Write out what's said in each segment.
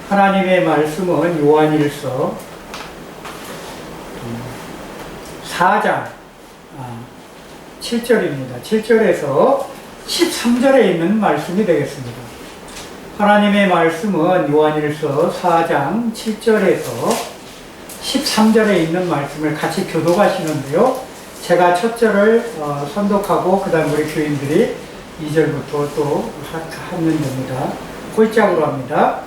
하나님의 말씀은 요한일서 4장 7절입니다. 7절에서 13절에 있는 말씀이 되겠습니다. 하나님의 말씀은 요한일서 4장 7절에서 13절에 있는 말씀을 같이 교독하시는데요. 제가 첫 절을 선독하고 그 다음 우리 교인들이 2절부터 또 하면 됩니다. 골짝으로 합니다.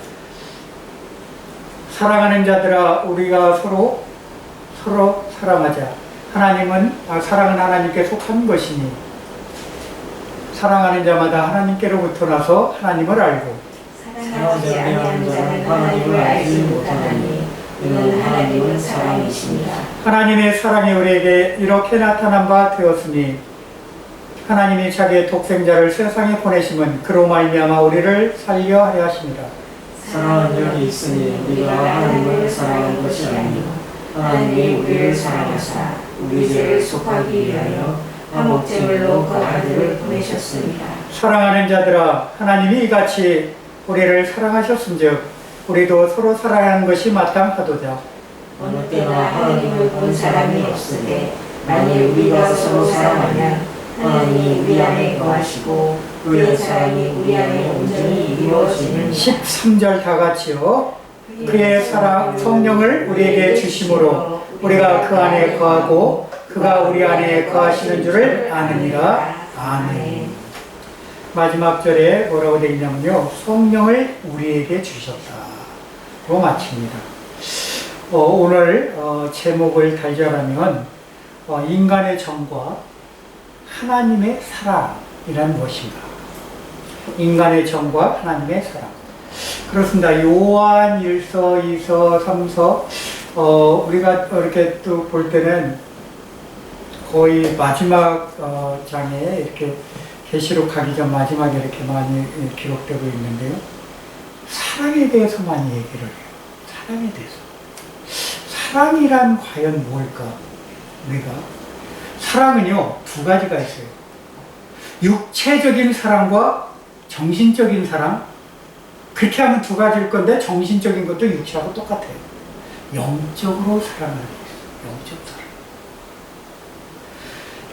사랑하는 자들아, 우리가 서로 사랑하자. 사랑은 하나님께 속한 것이니 사랑하는 자마다 하나님께로부터 나서 하나님을 알고 사랑하지 아니하는 자는 하나님을 알지 못하나니 이는 하나님은 사랑이시니라. 하나님의 사랑이 우리에게 이렇게 나타난 바 되었으니 하나님이 자기의 독생자를 세상에 보내심은 그로 말미암아 우리를 살려 하려 하심이라. 사랑은 여기 있으니 우리가 하나님을 사랑한 것이 아니요 하나님이 우리를 사랑하사 우리 죄를 속하기 위하여 한 목제물로 그 아들을 보내셨습니다. 사랑하는 자들아, 하나님이 이같이 우리를 사랑하셨은즉 우리도 서로 사랑하는 것이 마땅하도다. 어느 때나 하나님을 본 사람이 없을 때 만일 우리가 서로 사랑하면 하나님이 우리 안에 거하시고 그의 사랑이 우리 안에 온전히 이루어지는 13절 다 같이요. 그의 사랑 성령을 우리에게 주심으로 우리가 그 안에 거하고 그가 우리 안에 거하시는 줄을 아느니라. 아멘. 마지막 절에 뭐라고 되어 있냐면요, 성령을 우리에게 주셨다로 마칩니다. 오늘 제목을 달자라면 인간의 정과 하나님의 사랑이란 무엇인가? 인간의 정과 하나님의 사랑. 그렇습니다. 요한 1서, 2서, 3서 우리가 이렇게 또 볼 때는 거의 마지막 장에 이렇게 계시록 가기 전 마지막에 이렇게 많이 기록되고 있는데요. 사랑에 대해서 많이 얘기를 해요. 사랑에 대해서. 사랑이란 과연 뭘까? 우리가 사랑은요, 두 가지가 있어요. 육체적인 사랑과 정신적인 사랑. 그렇게 하면 두 가지일 건데 정신적인 것도 육체하고 똑같아요. 영적으로 사랑하는 게 있어요. 영적 사랑.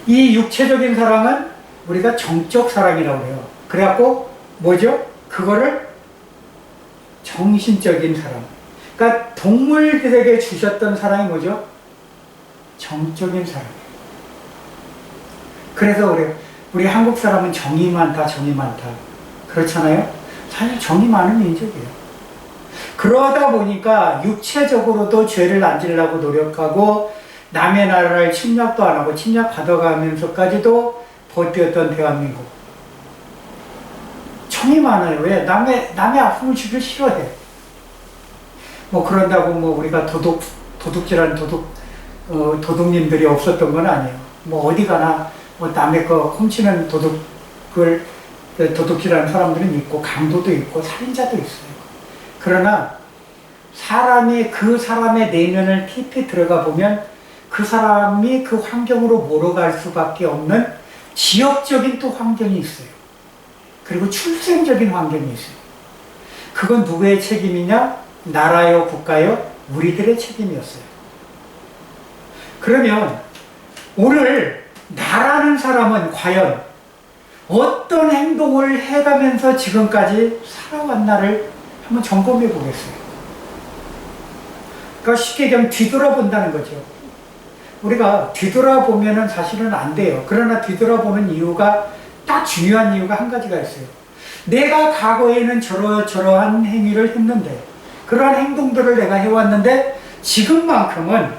이 육체적인 사랑은 우리가 정적 사랑이라고 해요. 그래갖고 뭐죠? 그거를 정신적인 사랑. 그러니까 동물들에게 주셨던 사랑이 뭐죠? 정적인 사랑. 그래서 우리 한국 사람은 정이 많다, 정이 많다. 그렇잖아요? 사실 정이 많은 민족이에요. 그러다 보니까 육체적으로도 죄를 안 지으려고 노력하고 남의 나라를 침략도 안 하고 침략받아가면서까지도 버텼던 대한민국. 정이 많아요. 왜? 남의 아픔을 주길 싫어해. 그런다고 우리가 도둑질하는 도둑님들이 없었던 건 아니에요. 어디 가나 남의 거 훔치는 도둑질하는 사람들은 있고 강도도 있고 살인자도 있어요. 그러나 그 사람의 내면을 깊이 들어가 보면 그 사람이 그 환경으로 몰아갈 수밖에 없는 지역적인 또 환경이 있어요. 그리고 출생적인 환경이 있어요. 그건 누구의 책임이냐? 나라요, 국가요? 우리들의 책임이었어요. 그러면 오늘 나라는 사람은 과연 어떤 행동을 해가면서 지금까지 살아왔나를 한번 점검해 보겠어요. 그러니까 쉽게 얘기하면 뒤돌아본다는 거죠. 우리가 뒤돌아보면은 사실은 안 돼요. 그러나 뒤돌아보는 이유가 딱 중요한 이유가 한 가지가 있어요. 내가 과거에는 저러한 행위를 했는데, 그러한 행동들을 내가 해왔는데 지금만큼은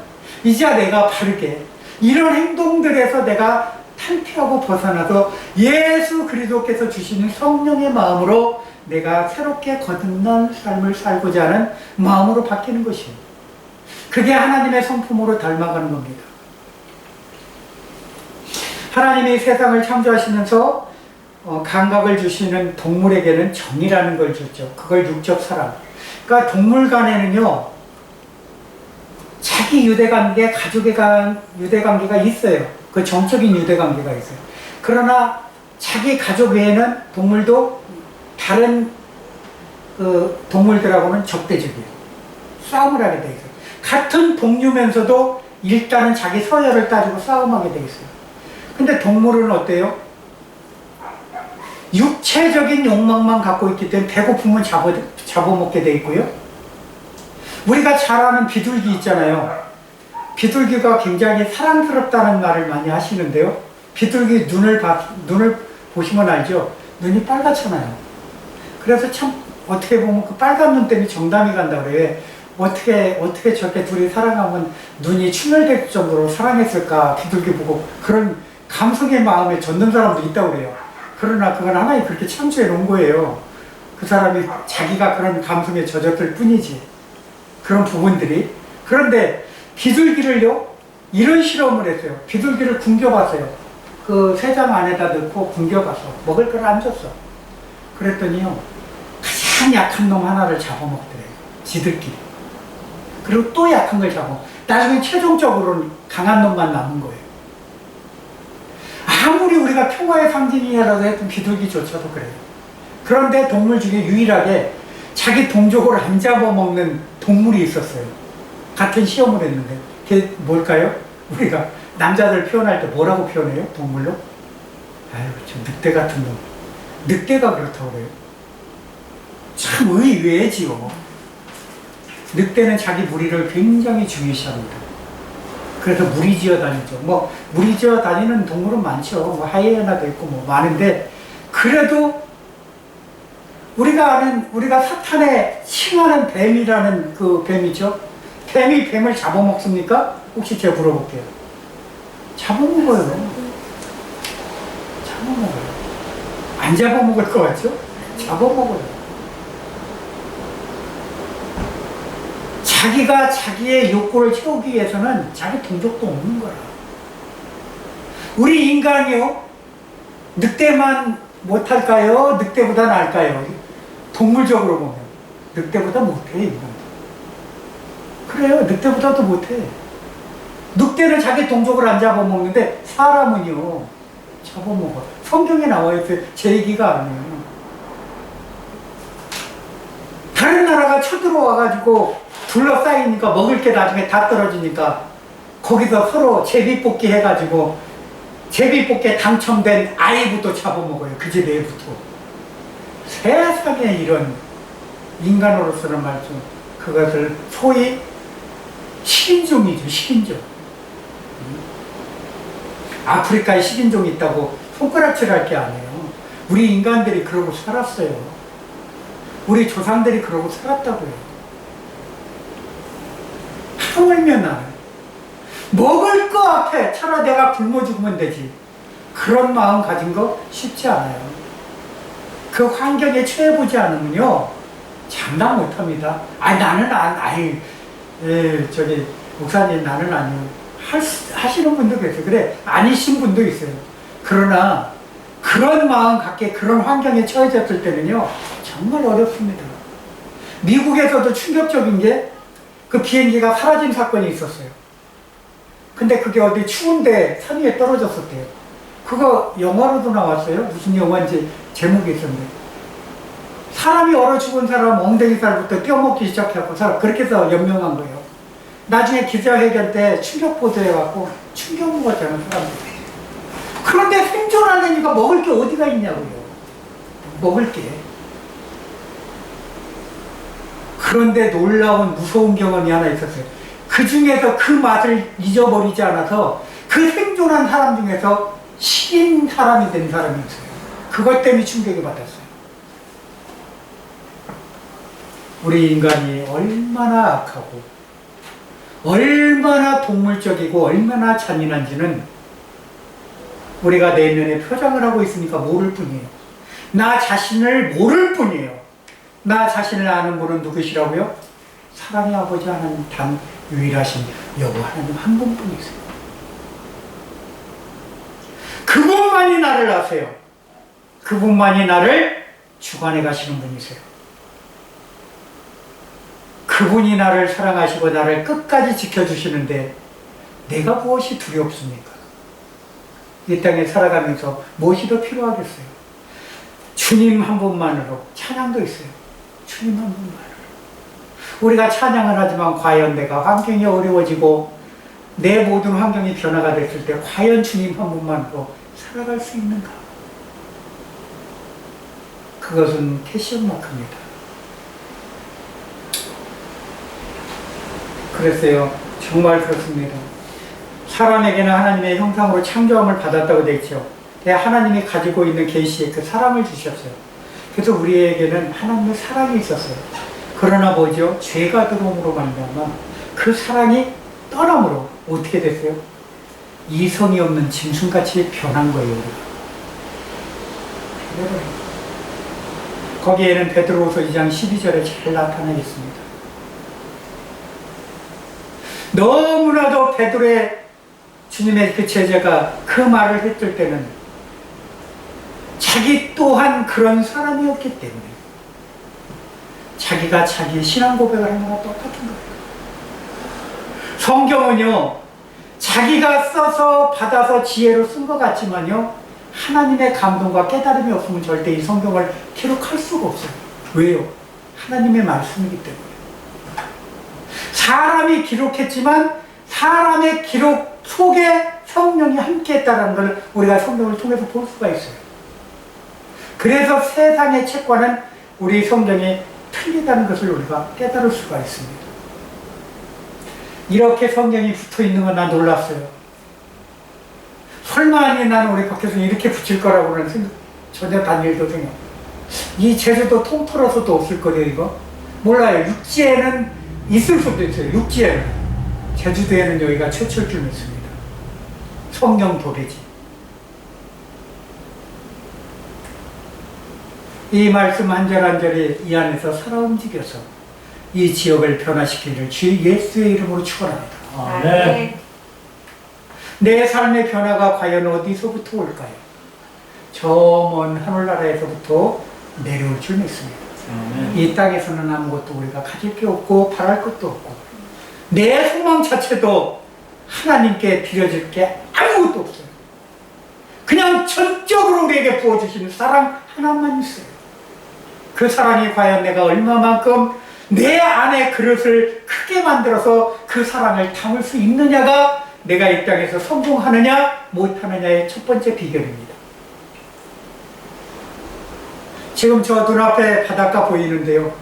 이제 내가 바르게 이런 행동들에서 내가 탈피하고 벗어나서 예수 그리스도께서 주시는 성령의 마음으로 내가 새롭게 거듭난 삶을 살고자 하는 마음으로 바뀌는 것이에요. 그게 하나님의 성품으로 닮아가는 겁니다. 하나님이 세상을 창조하시면서 감각을 주시는 동물에게는 정이라는 걸 줬죠. 그걸 육적 사랑. 그러니까 동물 간에는요, 자기 유대관계, 가족의 유대관계가 있어요. 그 정적인 유대관계가 있어요. 그러나 자기 가족 외에는 동물도 다른 그 동물들하고는 적대적이에요. 싸움을 하게 돼 있어요. 같은 동류면서도 일단은 자기 서열을 따지고 싸움하게 돼 있어요. 근데 동물은 어때요? 육체적인 욕망만 갖고 있기 때문에 배고프면 잡아먹게 돼 있고요. 우리가 잘 아는 비둘기 있잖아요. 비둘기가 굉장히 사랑스럽다는 말을 많이 하시는데요. 비둘기 눈을 보시면 알죠? 눈이 빨갛잖아요. 그래서 참 어떻게 보면 그 빨간 눈 때문에 정담이 간다 그래요. 어떻게 저렇게 둘이 사랑하면 눈이 충혈될 정도로 사랑했을까, 비둘기 보고. 그런 감성의 마음에 젖는 사람도 있다고 그래요. 그러나 그건 하나님 그렇게 창조해 놓은 거예요. 그 사람이 자기가 그런 감성에 젖었을 뿐이지. 그런 부분들이. 그런데 비둘기를요, 이런 실험을 했어요. 비둘기를 굶겨봤어요. 그 새장 안에다 넣고 굶겨봐서 먹을 걸 안 줬어. 그랬더니요, 가장 약한 놈 하나를 잡아먹더래요. 지들끼리. 그리고 또 약한 걸 나중에 최종적으로는 강한 놈만 남은 거예요. 아무리 우리가 평화의 상징이라고 했던 비둘기조차도 그래요. 그런데 동물 중에 유일하게 자기 동족을 안 잡아먹는 동물이 있었어요. 같은 시험을 했는데. 그게 뭘까요? 우리가 남자들 표현할 때 뭐라고 표현해요? 동물로? 아유, 저 늑대 같은 놈. 늑대가 그렇다고 그래요. 참 의외지요. 늑대는 자기 무리를 굉장히 중요시합니다. 그래서 무리지어 다니죠. 뭐 무리지어 다니는 동물은 많죠. 뭐 하이에나도 있고 뭐 많은데, 그래도 우리가 사탄에 칭하는 뱀이라는 그 뱀이죠. 뱀이 뱀을 잡아먹습니까? 혹시 제가 물어볼게요. 잡아먹어요. 잡아먹어요. 안 잡아먹을 것 같죠? 잡아먹어요. 자기가 자기의 욕구를 채우기 위해서는 자기 동족도 없는 거야. 우리 인간이요, 늑대만 못할까요? 늑대보다 나을까요? 동물적으로 보면 늑대보다 못해, 인간. 그래요, 늑대보다도 못해. 늑대는 자기 동족을 안 잡아먹는데 사람은요, 잡아먹어. 성경에 나와 있어요. 제 얘기가 아니에요. 다른 나라가 쳐들어와가지고 둘러싸이니까 먹을 게 나중에 다 떨어지니까 거기서 서로 제비뽑기 해가지고 제비뽑기에 당첨된 아이부터 잡아먹어요. 그 집 애부터. 세상에 이런 인간으로서는 말이죠. 그것을 소위 식인종이죠. 식인종. 아프리카에 식인종이 있다고 손가락질할 게 아니에요. 우리 인간들이 그러고 살았어요. 우리 조상들이 그러고 살았다고요. 하물며 나는 먹을 거 앞에 차라리 내가 굶어 죽으면 되지. 그런 마음 가진 거 쉽지 않아요. 그 환경에 처해보지 않으면요, 장담 못합니다. 저기 목사님 나는 아니요. 하시는 분도 계세요. 그래, 아니신 분도 있어요. 그러나 그런 마음 갖게 그런 환경에 처해졌을 때는요, 정말 어렵습니다. 미국에서도 충격적인 게 그 비행기가 사라진 사건이 있었어요. 근데 그게 어디 추운데 산 위에 떨어졌었대요. 그거 영화로도 나왔어요. 무슨 영화인지 제목이 있었는데, 사람이 얼어 죽은 사람 엉덩이살부터 떼어먹기 시작해갖고 그렇게 해서 연명한 거예요. 나중에 기자회견 때 충격 보도해갖고 충격 먹었잖아요, 사람들이. 그런데 생존하려니까 먹을 게 어디가 있냐고요. 먹을 게. 그런데 놀라운 무서운 경험이 하나 있었어요. 그 중에서 그 맛을 잊어버리지 않아서 그 생존한 사람 중에서 식인 사람이 된 사람이 있어요. 그것 때문에 충격을 받았어요. 우리 인간이 얼마나 악하고 얼마나 동물적이고 얼마나 잔인한지는 우리가 내면에 표장을 하고 있으니까 모를 뿐이에요. 나 자신을 모를 뿐이에요. 나 자신을 아는 분은 누구시라고요? 사랑의 아버지 하나님 단 유일하신 여호와 하나님 한 분뿐이세요. 그분만이 나를 아세요. 그분만이 나를 주관해 가시는 분이세요. 그분이 나를 사랑하시고 나를 끝까지 지켜주시는데 내가 무엇이 두렵습니까? 이 땅에 살아가면서 무엇이 더 필요하겠어요? 주님 한 분만으로. 찬양도 있어요. 주님 한 분만으로. 우리가 찬양을 하지만 과연 내가 환경이 어려워지고 내 모든 환경이 변화가 됐을 때 과연 주님 한 분만으로 살아갈 수 있는가? 그것은 캐시언 마크입니다. 그랬어요. 정말 그렇습니다. 사람에게는 하나님의 형상으로 창조함을 받았다고 되어 있죠. 하나님이 가지고 있는 계시의 그 사랑을 주셨어요. 그래서 우리에게는 하나님의 사랑이 있었어요. 그러나 뭐죠? 죄가 들어옴으로 말미암아 그 사랑이 떠남으로 어떻게 됐어요? 이성이 없는 짐승같이 변한 거예요. 우리가. 거기에는 베드로후서 2장 12절에 잘 나타나 있습니다. 너무나도 베드로의 주님의 그 제자가 그 말을 했을 때는 자기 또한 그런 사람이었기 때문에 자기가 자기의 신앙 고백을 하는 거랑 똑같은 거예요. 성경은요, 자기가 써서 받아서 지혜로 쓴 것 같지만요, 하나님의 감동과 깨달음이 없으면 절대 이 성경을 기록할 수가 없어요. 왜요? 하나님의 말씀이기 때문에. 사람이 기록했지만 사람의 기록 속에 성령이 함께 했다는 걸 우리가 성경을 통해서 볼 수가 있어요. 그래서 세상의 책과는 우리 성경이 틀리다는 것을 우리가 깨달을 수가 있습니다. 이렇게 성경이 붙어 있는 건 난 놀랐어요. 설마 아니 나는 우리 박 교수님 이렇게 붙일 거라고는 생각, 전혀 단일도 생각. 이 제주도 통틀어서도 없을 거예요, 이거? 몰라요. 육지에는 있을 수도 있어요, 육지에는. 제주도에는 여기가 최초일 줄 믿습니다. 성경 도래지. 이 말씀 한 절 한 절이 이 안에서 살아 움직여서 이 지역을 변화시키기를 주 예수의 이름으로 축원합니다. 아멘. 내 삶의 변화가 과연 어디서부터 올까요? 저 먼 하늘나라에서부터 내려올 줄 믿습니다. 이 땅에서는 아무것도 우리가 가질 게 없고 바랄 것도 없고 내 소망 자체도 하나님께 드려질 게 아무것도 없어요. 그냥 전적으로 우리에게 부어주시는 사랑 하나만 있어요. 그 사랑이 과연 내가 얼마만큼 내 안에 그릇을 크게 만들어서 그 사랑을 담을 수 있느냐가 내가 이 땅에서 성공하느냐 못하느냐의 첫 번째 비결입니다. 지금 저 눈앞에 바닷가 보이는데요.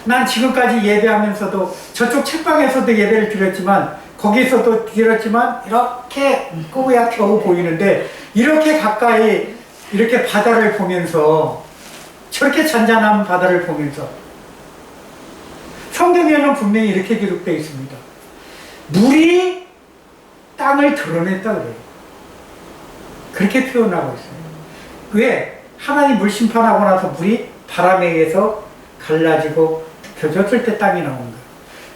난 지금까지 예배하면서도 저쪽 책방에서도 예배를 드렸지만 거기서도 드렸지만 이렇게 꼬부야 겨우 보이는데 이렇게 가까이 이렇게 바다를 보면서 저렇게 잔잔한 바다를 보면서 성경에는 분명히 이렇게 기록되어 있습니다. 물이 땅을 드러냈다 그래요. 그렇게 표현하고 있어요. 왜? 하나님 물 심판하고 나서 물이 바람에 의해서 갈라지고 펴졌을 때 땅이 나온 거예요.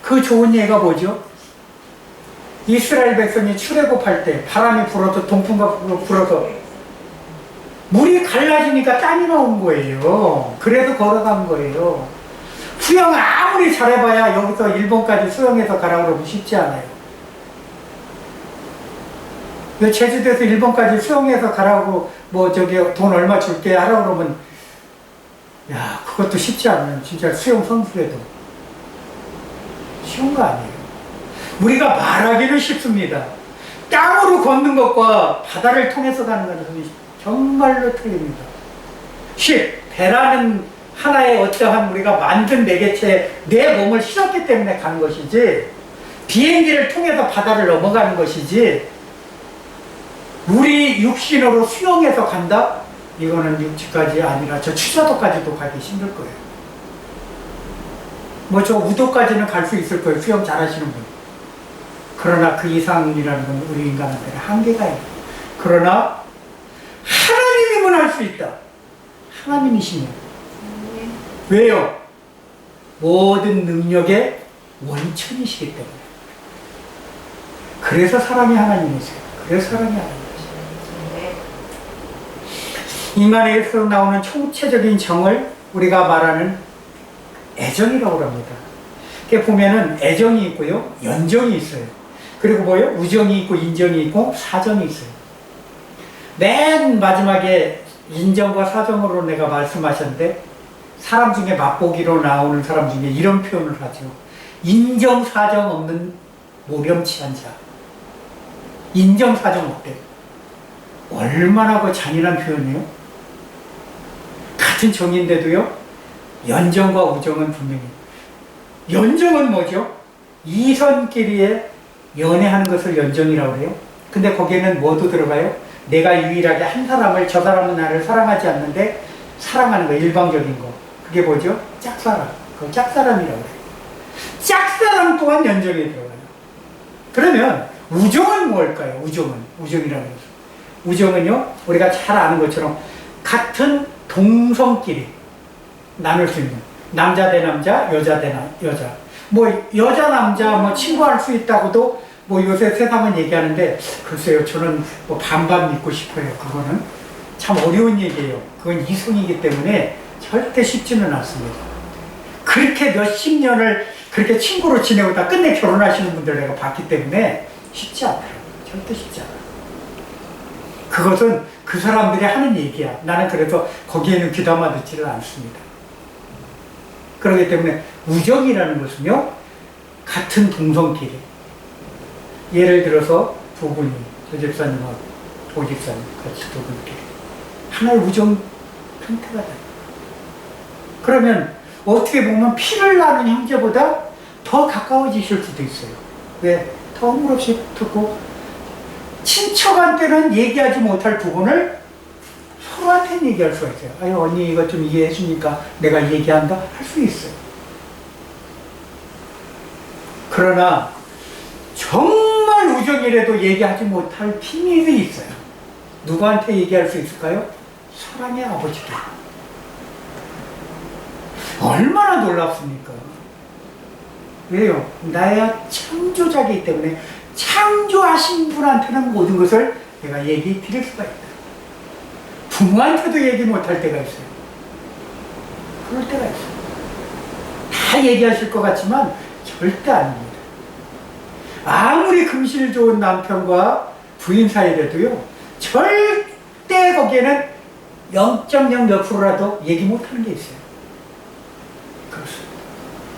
그 좋은 예가 뭐죠? 이스라엘 백성이 출애굽할 때 바람이 불어서 동풍과 불어서 물이 갈라지니까 땅이 나온 거예요. 그래서 걸어간 거예요. 수영 아무리 잘해봐야 여기서 일본까지 수영해서 가라고 그러면 쉽지 않아요. 제주도에서 일본까지 수영해서 가라고 돈 얼마 줄게 하라고 그러면 야 그것도 쉽지 않아요. 진짜 수영 선수에도 쉬운 거 아니에요. 우리가 말하기는 쉽습니다. 땅으로 걷는 것과 바다를 통해서 가는 것은 정말로 틀립니다. 배라는 하나의 어떠한 우리가 만든 매개체 내 몸을 실었기 때문에 가는 것이지 비행기를 통해서 바다를 넘어가는 것이지 우리 육신으로 수영해서 간다? 이거는 육지까지 아니라 저 추자도까지도 가기 힘들 거예요. 저 우도까지는 갈 수 있을 거예요. 수영 잘하시는 분. 그러나 그 이상이라는 건 우리 인간한테는 한계가 있어요. 그러나 하나님이면 할 수 있다. 하나님이시면. 왜요? 모든 능력의 원천이시기 때문에. 그래서 사랑이 하나님이세요. 그래서 사랑이 하나님이세요. 인간에게서 나오는 총체적인 정을 우리가 말하는 애정이라고 합니다. 이렇게 보면은 애정이 있고요, 연정이 있어요. 그리고 뭐요? 우정이 있고 인정이 있고 사정이 있어요. 맨 마지막에 인정과 사정으로 내가 말씀하셨는데, 사람 중에 맛보기로 나오는 사람 중에 이런 표현을 하죠. 인정 사정 없는 모렴치한 자. 인정 사정 없대. 얼마나 그 잔인한 표현이에요? 같은 정인데도요, 연정과 우정은 분명히. 연정은 뭐죠? 이선끼리에 연애하는 것을 연정이라고 해요. 근데 거기에는 뭐도 들어가요? 내가 유일하게 한 사람을, 저 사람은 나를 사랑하지 않는데 사랑하는 거, 일방적인 거. 그게 뭐죠? 짝사랑. 그거 짝사랑이라고 해요. 짝사랑 또한 연정에 들어가요. 그러면 우정은 뭘까요? 우정이라는 것은. 우정은요, 우리가 잘 아는 것처럼 같은 동성끼리 나눌 수 있는, 남자 대 남자, 여자 대 여자. 뭐 여자 남자 뭐 친구할 수 있다고도 뭐 요새 세상은 얘기하는데, 글쎄요, 저는 뭐 반반 믿고 싶어요. 그거는 참 어려운 얘기예요. 그건 이성이기 때문에 절대 쉽지는 않습니다. 그렇게 몇십 년을 그렇게 친구로 지내고 끝내 결혼하시는 분들 내가 봤기 때문에 쉽지 않더라고요. 절대 쉽지 않아요. 그것은 그 사람들이 하는 얘기야. 나는 그래서 거기에는 귀담아 듣지를 않습니다. 그렇기 때문에 우정이라는 것은요, 같은 동성끼리, 예를 들어서 두 분이, 저 집사님하고 오 집사님 같이 두 분끼리 하나의 우정 상태가 돼요. 그러면 어떻게 보면 피를 나눈 형제보다 더 가까워지실 수도 있어요. 왜? 터무니없이 듣고, 친척한테는 얘기하지 못할 부분을 서로한테는 얘기할 수가 있어요. 아유, 언니 이거 좀 이해해 주니까 내가 얘기한다 할 수 있어요. 그러나 정말 우정이라도 얘기하지 못할 비밀이 있어요. 누구한테 얘기할 수 있을까요? 사랑의 아버지께. 얼마나 놀랍습니까? 왜요? 나야 창조자이기 때문에 창조하신 분한테는 모든 것을 내가 얘기 드릴 수가 있다. 부모한테도 얘기 못할 때가 있어요. 그럴 때가 있어요. 다 얘기하실 것 같지만 절대 아닙니다. 아무리 금실 좋은 남편과 부인 사이라도요, 절대 거기에는 0.0 몇 프로라도 얘기 못하는 게 있어요. 그렇습니다.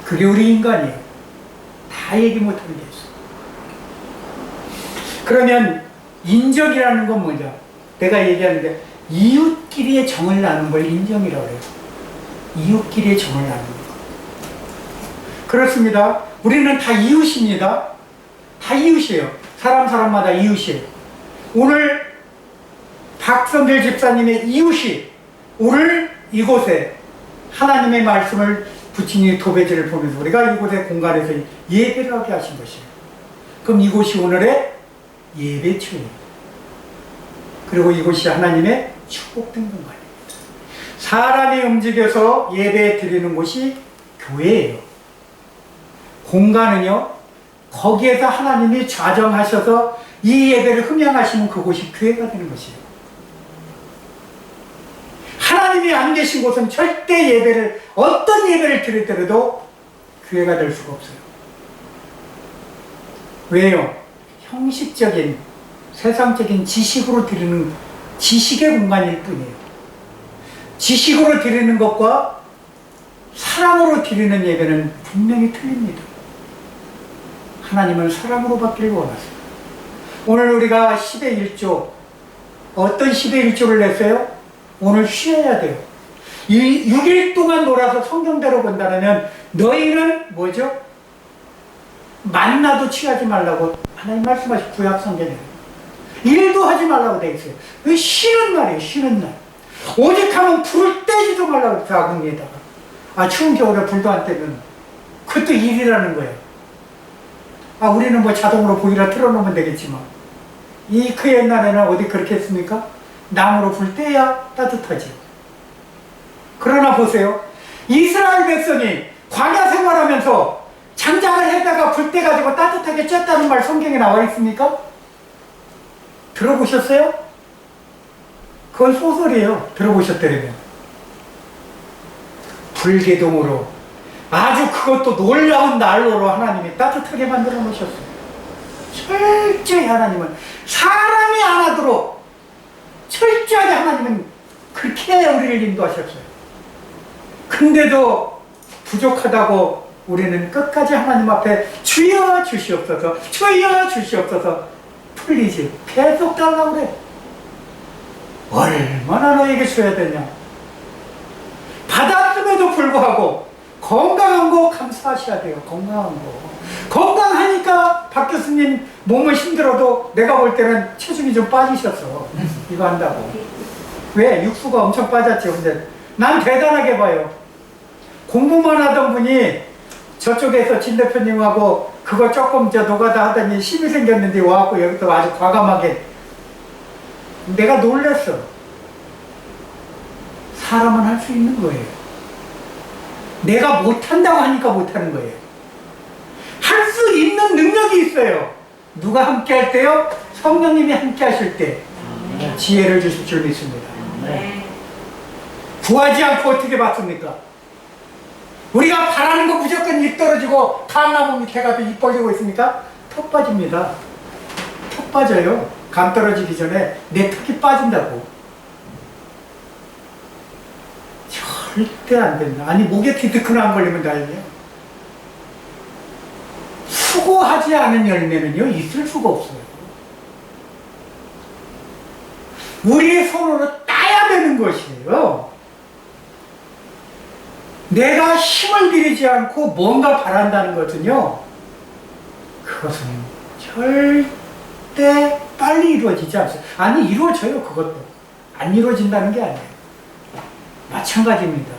그게 우리 인간이에요. 다 얘기 못하는 게 있어요. 그러면 인정이라는 건 뭐냐? 내가 얘기하는데 이웃끼리의 정을 나누는 걸 인정이라고 해요. 이웃끼리의 정을 나누는 거. 그렇습니다. 우리는 다 이웃입니다. 다 이웃이에요. 사람마다 이웃이에요. 오늘 박성길 집사님의 이웃이 오늘 이곳에 하나님의 말씀을 부친이 도배지를 보면서 우리가 이곳의 공간에서 예배를 하게 하신 것이에요. 그럼 이곳이 오늘의 예배처예요. 그리고 이곳이 하나님의 축복된 공간입니다. 사람이 움직여서 예배 드리는 곳이 교회예요. 공간은요, 거기에서 하나님이 좌정하셔서 이 예배를 흠양하시면 그곳이 교회가 되는 것이에요. 하나님이 안 계신 곳은 절대 예배를, 어떤 예배를 드리더라도 교회가 될 수가 없어요. 왜요? 형식적인, 세상적인 지식으로 드리는, 지식의 공간일 뿐이에요. 지식으로 드리는 것과 사랑으로 드리는 예배는 분명히 틀립니다. 하나님은 사랑으로 받기를 원하세요. 오늘 우리가 10의 1조, 어떤 10의 1조를 냈어요? 오늘 쉬어야 돼요. 이 6일 동안 놀아서 성경대로 본다면 너희는 뭐죠? 만나도 취하지 말라고 하나님 말씀하신 구약 성경에 일도 하지 말라고 되어 있어요. 왜 쉬는 날이에요? 쉬는 날. 오직 하면 불을 떼지도 말라고 그랬어요. 아궁이에다가. 아, 추운 겨울에 불도 안 떼면 그것도 일이라는 거예요. 아, 우리는 뭐 자동으로 보일러 틀어놓으면 되겠지만 그 옛날에는 어디 그렇게 했습니까? 나무로 불 떼야 따뜻하지. 그러나 보세요. 이스라엘 백성이 광야 생활하면서 장작을 해다가 불 떼가지고 따뜻하게 쬐다는 말 성경에 나와 있습니까? 들어보셨어요? 그건 소설이에요. 들어보셨다면. 불개동으로 아주 그것도 놀라운 난로로 하나님이 따뜻하게 만들어 놓으셨어요. 철저히 하나님은 사람이 안 하도록 철저하게 하나님은 그렇게 우리를 인도하셨어요. 근데도 부족하다고 우리는 끝까지 하나님 앞에 주여 주시옵소서, 주여 주시옵소서, 플리즈 계속 달라고 그래. 얼마나 너에게 줘야 되냐. 받았음에도 불구하고 건강한 거 감사하셔야 돼요. 건강한 거. 건강하니까 박 교수님 몸은 힘들어도 내가 볼 때는 체중이 좀 빠지셨어. 이거 한다고. 왜? 육수가 엄청 빠졌지. 근데 난 대단하게 봐요. 공부만 하던 분이 저쪽에서 진 대표님하고 그거 조금 노가다 하더니 힘이 생겼는데 와갖고 여기서 아주 과감하게. 내가 놀랬어. 사람은 할 수 있는 거예요. 내가 못한다고 하니까 못하는 거예요. 할 수 있는 능력이 있어요. 누가 함께 할 때요? 성령님이 함께 하실 때 지혜를 주실 줄 믿습니다. 구하지 않고 어떻게 받습니까? 우리가 바라는 거 무조건 입 떨어지고 감나무 밑에 가서 입 벌리고 있습니까? 턱 빠집니다. 턱 빠져요. 감 떨어지기 전에 내 턱이 빠진다고. 절대 안 된다. 아니 목에 디스크나 안 걸리면 다행이에요. 수고하지 않은 열매는요 있을 수가 없어요. 우리의 손으로 따야 되는 것이에요. 내가 힘을 들이지 않고 뭔가 바란다는 것은요, 그것은 절대 빨리 이루어지지 않아요. 아니 이루어져요. 그것도 안 이루어진다는 게 아니에요. 마찬가지입니다.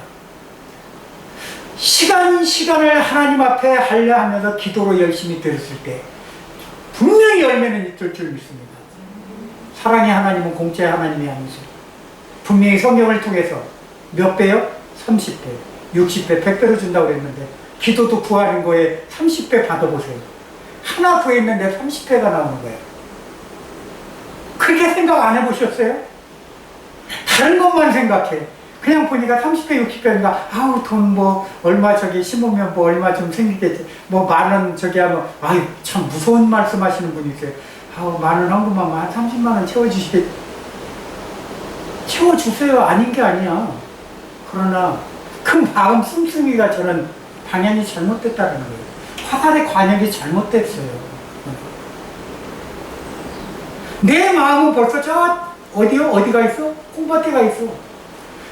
시간을 하나님 앞에 하려 하면서 기도로 열심히 들었을 때 분명히 열매는 있을 줄 믿습니다. 사랑의 하나님은 공짜의 하나님이 아니죠. 분명히 성경을 통해서 몇 배요? 30배, 60배, 100배로 준다고 그랬는데 기도도 구하는 거에 30배 받아보세요. 하나 구했는데 30배가 나오는 거예요. 그렇게 생각 안 해보셨어요? 다른 것만 생각해. 그냥 보니까 30배, 60배인가, 아우, 돈 뭐, 얼마 저기 심으면 뭐, 얼마 좀 생기겠지. 뭐, 10,000원 저기 하면, 아유, 참 무서운 말씀 하시는 분이 있어요. 아우, 10,000원 헌금하면 한 30만원 채워주시겠, 채워주세요. 아닌 게 아니야. 그러나, 그 마음 씀씀이가 저는 방향이 잘못됐다는 거예요. 화살의 관역이 잘못됐어요. 내 마음은 벌써 저, 어디요? 어디가 있어? 콩밭에가 있어.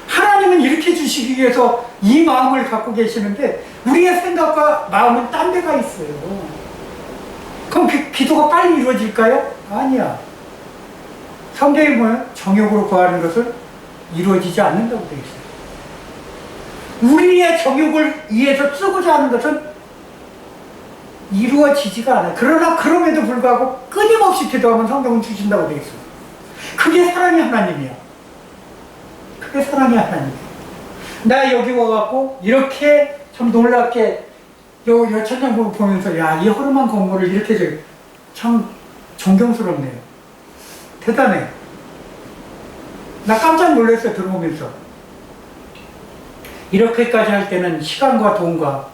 하나님은 이렇게 주시기 위해서 이 마음을 갖고 계시는데 우리의 생각과 마음은 딴 데가 있어요. 그럼 기도가 빨리 이루어질까요? 아니야. 성경이 뭐예요? 정욕으로 구하는 것은 이루어지지 않는다고 되어 있어요. 우리의 정욕을 위해서 쓰고자 하는 것은 이루어지지가 않아요. 그러나 그럼에도 불구하고 끊임없이 기도하면 성경은 주신다고 되어 있어요. 그게 사랑의 하나님이야. 그게 사랑의 하나님이에요. 나 여기 와갖고 이렇게 참 놀랍게 요 천장을 보면서 야, 이 허름한 건물을 이렇게 참 존경스럽네요. 대단해. 나 깜짝 놀랐어요. 들어오면서. 이렇게까지 할 때는 시간과 돈과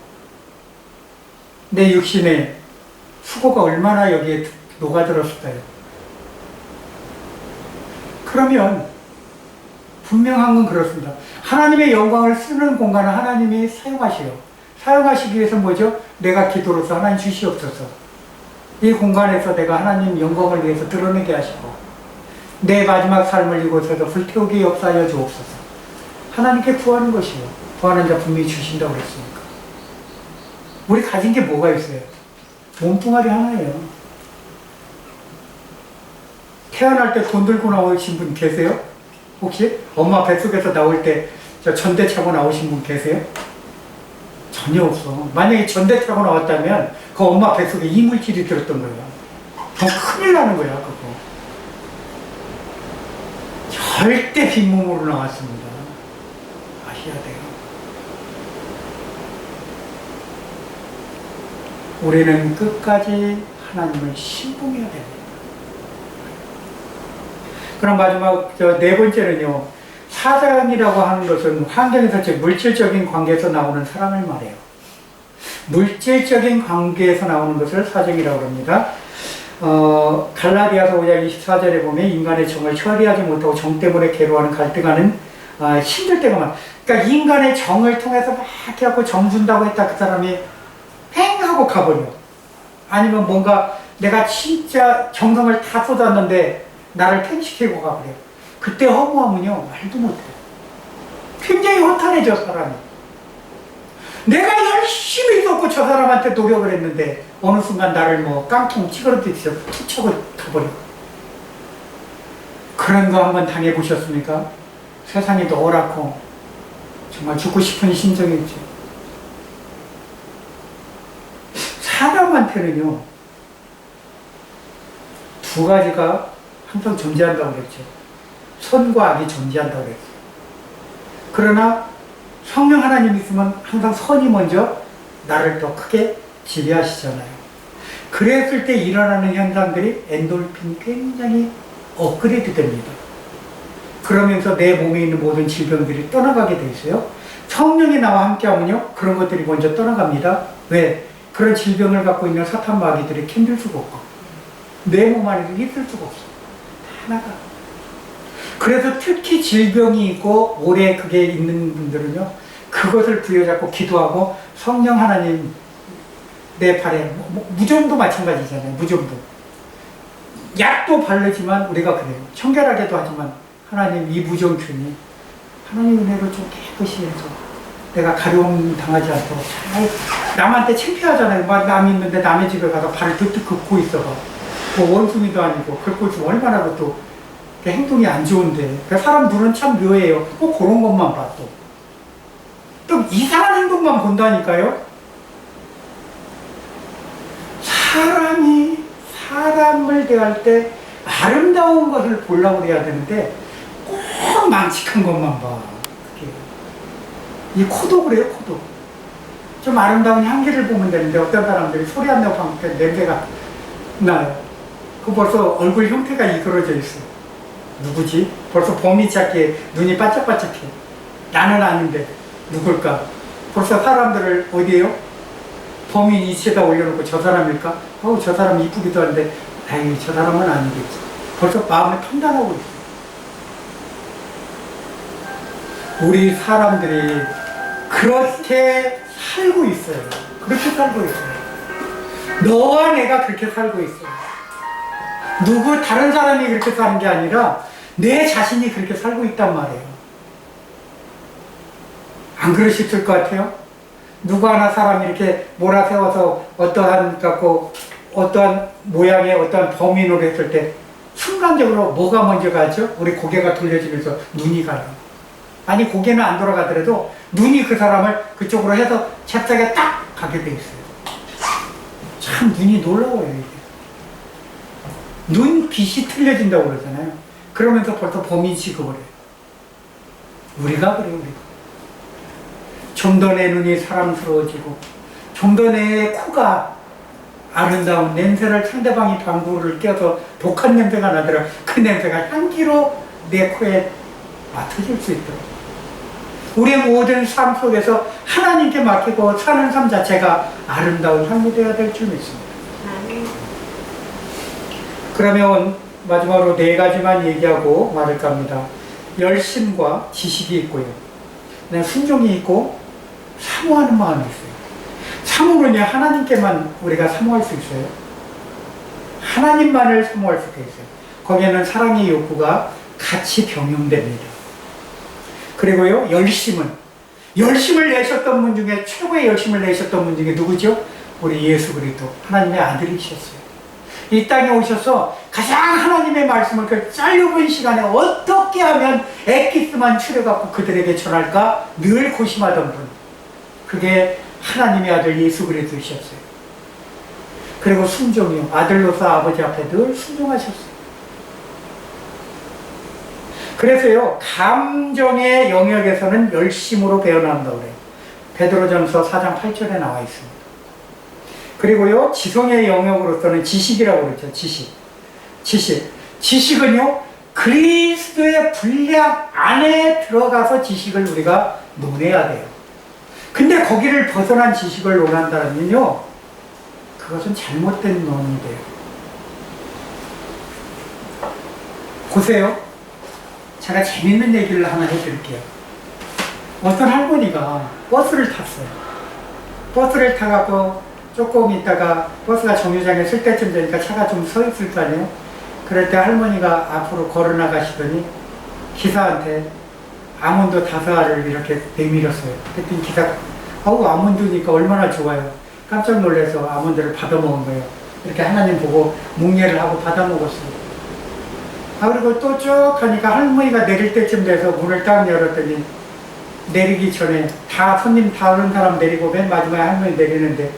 내 육신의 수고가 얼마나 여기에 녹아들었을까요? 그러면 분명한 건 그렇습니다. 하나님의 영광을 쓰는 공간을 하나님이 사용하시요. 사용하시기 위해서 뭐죠? 내가 기도로서 하나님 주시옵소서. 이 공간에서 내가 하나님 영광을 위해서 드러내게 하시고 내 마지막 삶을 이곳에서 불태우게 역사하여 주옵소서. 하나님께 구하는 것이요. 구하는 자 분명히 주신다고 그랬으니까. 우리 가진 게 뭐가 있어요? 몸뚱아리 하나예요. 태어날 때 돈 들고 나오신 분 계세요? 혹시 엄마 뱃속에서 나올 때 저 전대 차고 나오신 분 계세요? 전혀 없어. 만약에 전대 차고 나왔다면 그 엄마 뱃속에 이물질이 들었던 거야. 그럼 큰일 나는 거야, 그거. 절대 빈몸으로 나왔습니다. 아셔야 돼요. 우리는 끝까지 하나님을 신봉해야 됩니다. 그럼 마지막 네 번째는요. 사장이라고 하는 것은 환경에서 즉 물질적인 관계에서 나오는 사람을 말해요. 물질적인 관계에서 나오는 것을 사정이라고 합니다. 갈라디아서 5장 24절에 보면 인간의 정을 처리하지 못하고 정 때문에 괴로워하는 갈등하는 힘들 때가 많아. 그러니까 인간의 정을 통해서 막 해갖고 정 준다고 했다 그 사람이 팽 하고 가버려. 아니면 뭔가 내가 진짜 정성을 다 쏟았는데 나를 팽시키고 가버려. 그때 허무하면요 말도 못해. 굉장히 허탄해져 사람이. 내가 열심히 썼고 저 사람한테 노력을 했는데 어느 순간 나를 뭐 깡통 찌그러뜨려서 툭 쳐고 가버려. 그런 거 한번 당해보셨습니까? 세상이 노랗고 정말 죽고 싶은 심정이죠. 사람한테는요 두 가지가 항상 존재한다고 그랬죠. 선과 악이 존재한다고 그랬어요. 그러나 성령 하나님 있으면 항상 선이 먼저 나를 더 크게 지배하시잖아요. 그랬을 때 일어나는 현상들이 엔돌핀이 굉장히 업그레이드 됩니다. 그러면서 내 몸에 있는 모든 질병들이 떠나가게 돼 있어요. 성령이 나와 함께하면요 그런 것들이 먼저 떠나갑니다. 왜? 그런 질병을 갖고 있는 사탄 마귀들이 견딜 수가 없고 내 몸 안에서 있을 수가 없어. 다 나가. 그래서 특히 질병이 있고 오래 그게 있는 분들은요 그것을 부여잡고 기도하고 성령 하나님 내 발에 무좀도 마찬가지잖아요. 무좀도 약도 바르지만 우리가 그래요. 청결하게도 하지만 하나님 이 무좀균이 하나님 은혜로 좀 깨끗이 해서 내가 가려움 당하지 않도록 잘 남한테 창피하잖아요. 막 남 있는데 남의 집에 가서 발을 득득 긋고 있어봐. 뭐 원숭이도 아니고 긁고 있으면 얼마나 또 행동이 안 좋은데. 사람 눈은 참 묘해요. 꼭 그런 것만 봐 또. 또 이상한 행동만 본다니까요. 사람이 사람을 대할 때 아름다운 것을 보려고 해야 되는데 꼭 망측한 것만 봐. 그게. 이 코도 그래요. 코도. 좀 아름다운 향기를 보면 되는데 어떤 사람들이 소리 안 내고 방금 냄새가 나요. 그 벌써 얼굴 형태가 이그러져 있어. 누구지? 벌써 범이 찾기에 눈이 반짝반짝해. 나는 아닌데 누굴까? 벌써 사람들을 어디에요? 범인 이치에다 올려놓고 저 사람일까? 저 사람 이쁘기도 한데 다행히 저 사람은 아니겠지. 벌써 마음에 판단하고 있어. 우리 사람들이 그렇게 살고 있어요. 그렇게 살고 있어요. 너와 내가 그렇게 살고 있어요. 다른 사람이 그렇게 사는 게 아니라 내 자신이 그렇게 살고 있단 말이에요. 안 그러셨을 것 같아요? 누구 하나 사람이 이렇게 몰아세워서 어떠한 모양의 어떠한 범인으로 했을 때 순간적으로 뭐가 먼저 가죠? 우리 고개가 돌려지면서 눈이 가요. 아니 고개는 안 돌아가더라도 눈이 그 사람을 그쪽으로 해서 잽싸게 딱 가게 돼 있어요. 참 눈이 놀라워요 이게. 눈빛이 틀려진다고 그러잖아요. 그러면서 벌써 범인 취급을 해요. 우리가 그래요. 우리가. 좀 더 내 눈이 사랑스러워지고 좀 더 내 코가 아름다운 냄새를 상대방이 방구를 껴서 독한 냄새가 나더라. 그 냄새가 향기로 내 코에 맡아질 수 있도록 우리의 모든 삶 속에서 하나님께 맡기고 사는 삶 자체가 아름다운 삶이 되어야 될 줄 믿습니다. 그러면 마지막으로 네 가지만 얘기하고 말을까 합니다. 열심과 지식이 있고요. 순종이 있고 사모하는 마음이 있어요. 사모는요 하나님께만 우리가 사모할 수 있어요. 하나님만을 사모할 수가 있어요. 거기에는 사랑의 욕구가 같이 병용됩니다. 그리고요 열심을 내셨던 분 중에 최고의 열심을 내셨던 분 중에 누구죠? 우리 예수 그리스도 하나님의 아들이셨어요. 이 땅에 오셔서 가장 하나님의 말씀을 그 짧은 시간에 어떻게 하면 엑기스만 추려갖고 그들에게 전할까 늘 고심하던 분, 그게 하나님의 아들 예수 그리스도셨어요. 그리고 순종이요, 아들로서 아버지 앞에 늘 순종하셨어요. 그래서요 감정의 영역에서는 열심으로 배어난다고 그래요. 베드로전서 4장 8절에 나와 있습니다. 그리고요 지성의 영역으로서는 지식이라고 그러죠. 지식은요 그리스도의 분량 안에 들어가서 지식을 우리가 논해야 돼요. 근데 거기를 벗어난 지식을 논한다면요, 그것은 잘못된 논이 돼요. 보세요. 제가 재밌는 얘기를 하나 해드릴게요. 어떤 할머니가 버스를 탔어요. 버스를 타갖고 조금 있다가 버스가 정류장에 쓸 때쯤 되니까 차가 좀 서 있을 거 아니에요? 그럴 때 할머니가 앞으로 걸어 나가시더니 기사한테 아몬드 5알을 이렇게 내밀었어요. 그랬더니 기사가 아우 아몬드니까 얼마나 좋아요. 깜짝 놀라서 아몬드를 받아 먹은 거예요. 이렇게 하나님 보고 묵례를 하고 받아 먹었어요. 그리고 또 쭉 하니까 할머니가 내릴 때쯤 돼서 문을 딱 열었더니 내리기 전에 다 손님 다른 사람 내리고 맨 마지막에 할머니 내리는데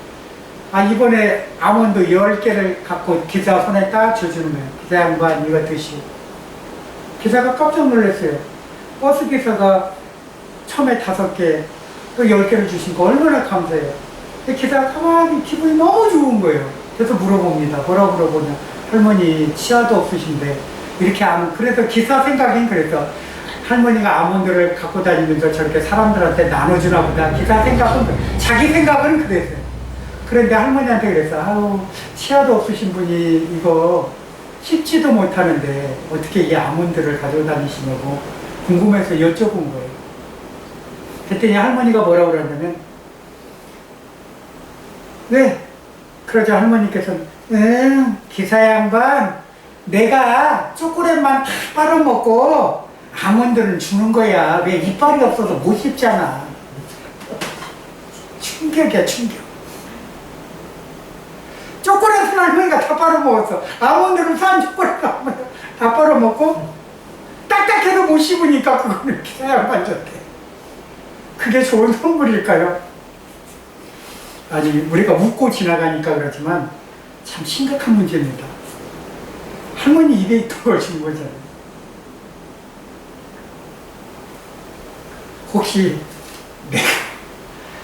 이번에 아몬드 10개를 갖고 기사 손에 딱 줘주는 거예요. 기사 양반 이거 드시오. 기사가 깜짝 놀랐어요. 버스 기사가 처음에 5개 또 10개를 주신 거 얼마나 감사해요. 근데 기사가 가만히 기분이 너무 좋은 거예요. 그래서 물어봅니다. 뭐라고 물어보냐. 할머니 치아도 없으신데 이렇게 그래서 기사 생각엔 그래서 할머니가 아몬드를 갖고 다니면서 저렇게 사람들한테 나눠주나 보다. 기사 생각은 자기 생각은 그랬어요. 그런데 할머니한테 그랬어. 아우 치아도 없으신 분이 이거 씹지도 못하는데 어떻게 이 아몬드를 가지고 다니시냐고 궁금해서 여쭤본 거예요. 그랬더니 할머니가 뭐라고 그러냐면 왜? 그러자 할머니께서는 기사 양반 내가 초콜릿만 다 빨아먹고 아몬드는 주는 거야. 왜 이빨이 없어서 못 씹잖아. 충격이야 충격. 초콜릿은 할머니가 다 빨아먹었어. 아몬드를 산 초콜릿 다 빨아먹고 딱딱해도 못 씹으니까 그거는 기사 양반 줬대. 그게 좋은 선물일까요? 아니 우리가 웃고 지나가니까 그렇지만 참 심각한 문제입니다. 할머니 입에 있던 걸 준 거잖아요. 혹시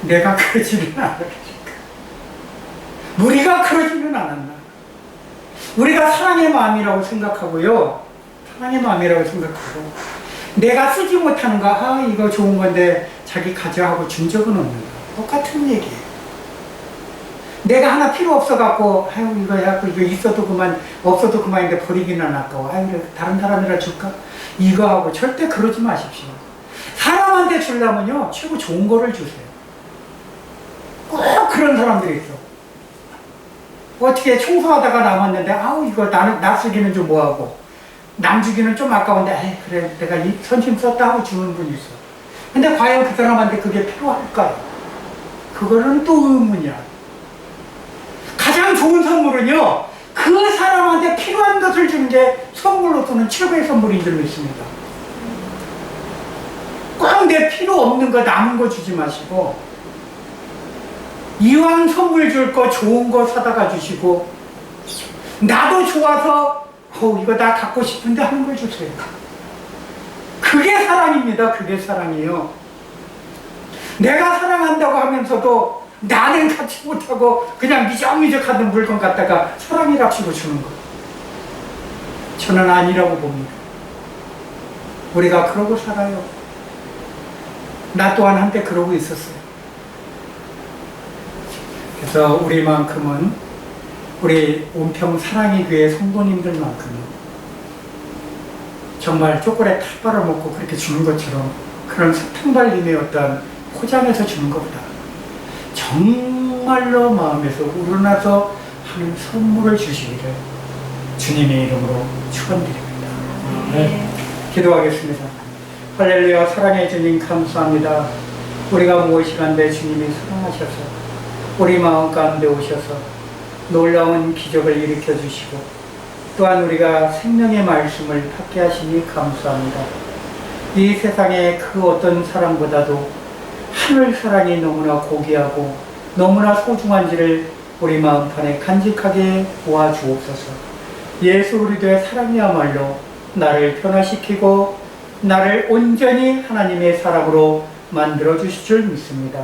내가 그러지는 않았을까? 우리가 그러지는 않았나? 우리가 사랑의 마음이라고 생각하고요. 사랑의 마음이라고 생각하고 내가 쓰지 못하는 거 이거 좋은 건데 자기 가져하고 준 적은 없는가? 똑같은 얘기예요. 내가 하나 필요 없어갖고 이거 해갖고 이거 있어도 그만 없어도 그만인데 버리기는 아까워. 다른 사람이라 줄까? 이거 하고 절대 그러지 마십시오. 사람한테 주려면요 최고 좋은 거를 주세요. 꼭 그런 사람들이 있어. 어떻게 청소하다가 남았는데 이거 나 쓰기는 좀 뭐하고 남 주기는 좀 아까운데 그래 내가 이 선심 썼다 하고 주는 분이 있어. 근데 과연 그 사람한테 그게 필요할까요? 그거는 또 의문이야. 가장 좋은 선물은요 그 사람한테 필요한 것을 주는 게 선물로서는 최고의 선물인 줄 믿습니다. 꼭 내 필요 없는 거 남은 거 주지 마시고 이왕 선물 줄 거 좋은 거 사다가 주시고 나도 좋아서 이거 나 갖고 싶은데 하는 걸 주세요. 그게 사랑입니다. 그게 사랑이에요. 내가 사랑한다고 하면서도 나는 갖지 못하고 그냥 미적미적하던 물건 갖다가 사랑이랍시고 주는 거. 저는 아니라고 봅니다. 우리가 그러고 살아요. 나 또한 한때 그러고 있었어요. 그래서 우리만큼은 우리 온평 사랑의 교회 성도님들만큼은 정말 초콜릿 다 빨아먹고 그렇게 주는 것처럼 그런 사탕발림의 어떤 포장해서 주는 것보다 정말로 마음에서 우러나서 하는 선물을 주시기를 주님의 이름으로 축원드립니다. 네. 기도하겠습니다. 할렐루야. 사랑의 주님 감사합니다. 우리가 무엇이간데 주님이 사랑하셔서 우리 마음 가운데 오셔서 놀라운 기적을 일으켜 주시고 또한 우리가 생명의 말씀을 받게 하시니 감사합니다. 이 세상의 그 어떤 사랑보다도 하늘 사랑이 너무나 고귀하고 너무나 소중한지를 우리 마음판에 간직하게 도와주옵소서. 예수 그리스도의 사랑이야말로 나를 변화시키고 나를 온전히 하나님의 사람으로 만들어 주실 줄 믿습니다.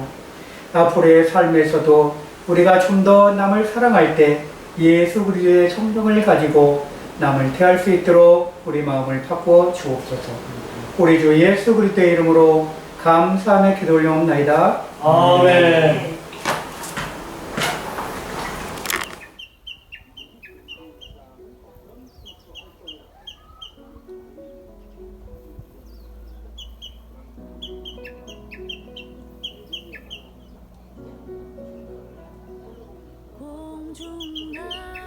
앞으로의 삶에서도 우리가 좀 더 남을 사랑할 때 예수 그리스도의 성령을 가지고 남을 대할 수 있도록 우리 마음을 바꾸어 주옵소서. 우리 주 예수 그리스도의 이름으로 감사하며 기도 올려옵나이다. 아멘.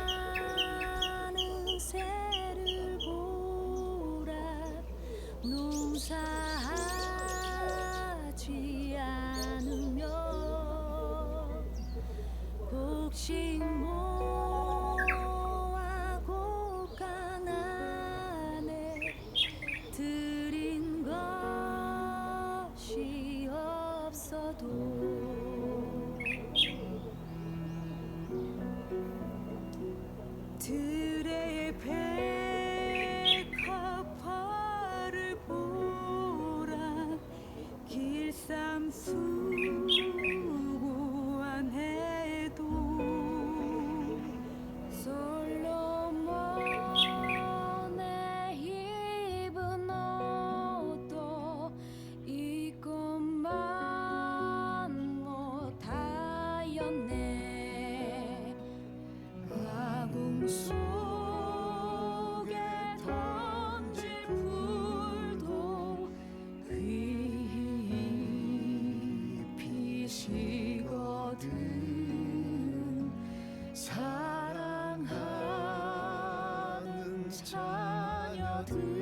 공중나는 새를 보라 농사하지 않으며 곡식 모아 곡간 안에 들인 것이 없어도 들의 백합화를 보라 길쌈 수고한 해도 솔로몬의 입은 옷도 이것만 못하였네 아궁 속에 던질 풀도 피시거든 사랑하는 자녀들